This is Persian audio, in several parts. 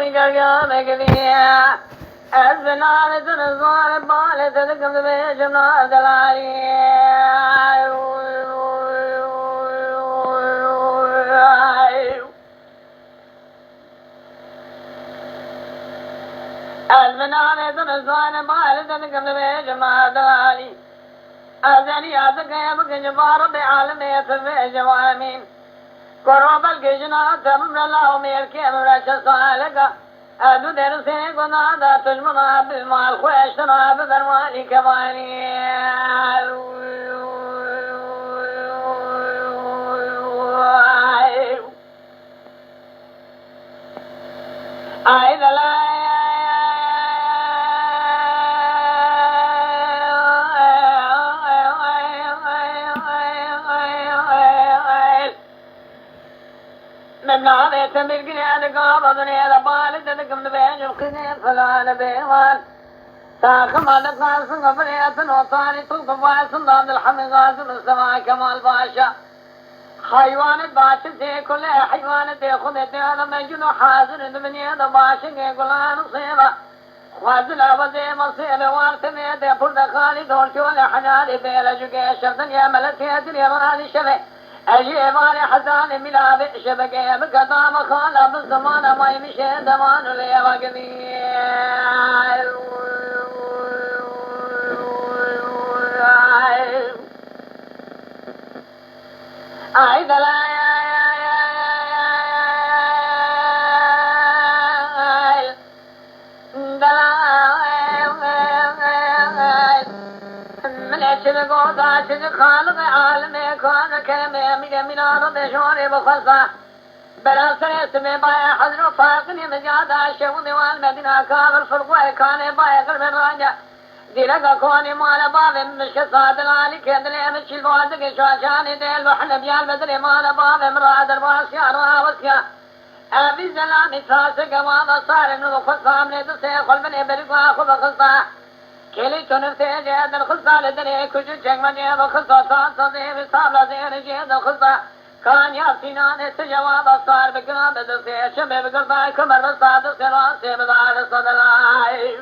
ويقرقا مقبيا الزنانة الزوار بالة تذكم بجمنا دلالي الزنانة الزوار بالة تذكم بجمنا دلالي أزني أزكى بجبار بعالمية في جوامين قرب الجنة تمر الله ميركي مرش صالقة أدو درسي قنادا تجمنا بالمال خوشنا ببرمالي كماني أيضا مبلغ تملكني أنا قابضني أنا بالد أنكم نبيج القنين فلا نبيوان تاخم هذا قاسم قبرية وطاني طلق واسم ضاد الحمد قاسم السماء كمال باشا حيوانة باشا تي كل حيوانة تي خذتي هذا مجنو حاضر دبني هذا باشا يقول أنا نصيبة خوازل أبدي مصيبة وارتمي تي فرد خالي دورتي ولا حنالي بيلا جوكي شرطن يا ملتي أدري مراني شبه أجيباني حساني ملابي شبكي بكتام خالا بالزمان ما يمشي دمان لي وقبي أعيد لا شبكو داشت خالق عالمي كون كلمة من أرض شوري بخصة بلا سريس بايا حضر فاقني مجادا شغل والمدينة كامل فرقوه كان بايا قلب الراجع ديلك كوني مال باب مشك صادل علي كدلي مشي الوادق شاشاني ديل وحنا بيال بدري مال باب مراد الواسيا راوسيا أبي زلامي تاسك واضا صار من الخصة من يدسي خلبني برقوا أخو بخصة كلي تنفتي جيد الخصة لدني كجو جنگمني بخصة تاسدي بصابلة زين جيد الخصة كان يابتيناني سجواب الصار بقرام بدسي شبه بقرطاي كمر بصاد سراسي بدار صدلاي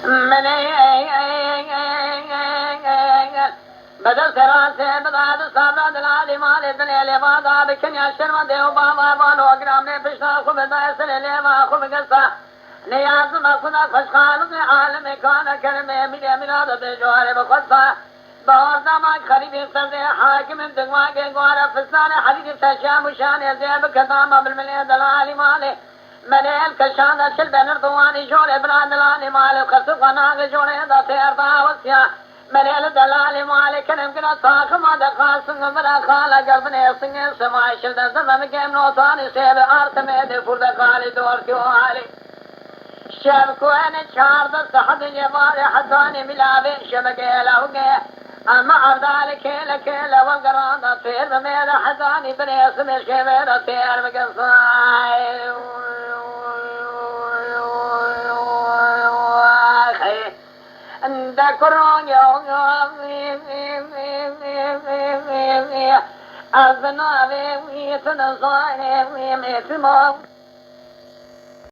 مني بدل سراسي بدار صابلة دلالي مالي دليلي بادا بكن ياشر وديو بابا بانو اقرامني بشنا خب داي سليلي ما خب قصة نياز ما كنا خشخالق عالم كان كلمة من هذا بجوار بخصة بوردا ما خريب سرد حاكم دقواق قوار فستان حديد تشام شان زيب كتام بالملي دلالي مالي مليل كشان شل بين الضواني جول براد دلالي مالي خسق ناق جول دا سيرتا وسيا مليل دلالي مالي كلم كنا ساخم هذا خاصم برا خالا قلبني سنگ سماي شل دا زمم كم نوطاني سيب آرت ميد فرد خالي دور كوالي شبكو أنا شارد صحد جبال حساني ملابي شبكي لوقي أما عبدالي كيلا كيلا والقران طير بميدا حساني بريس مشكبير طير بقصاي ذكرون يوم أذنابي ويتنصاني ويميتمو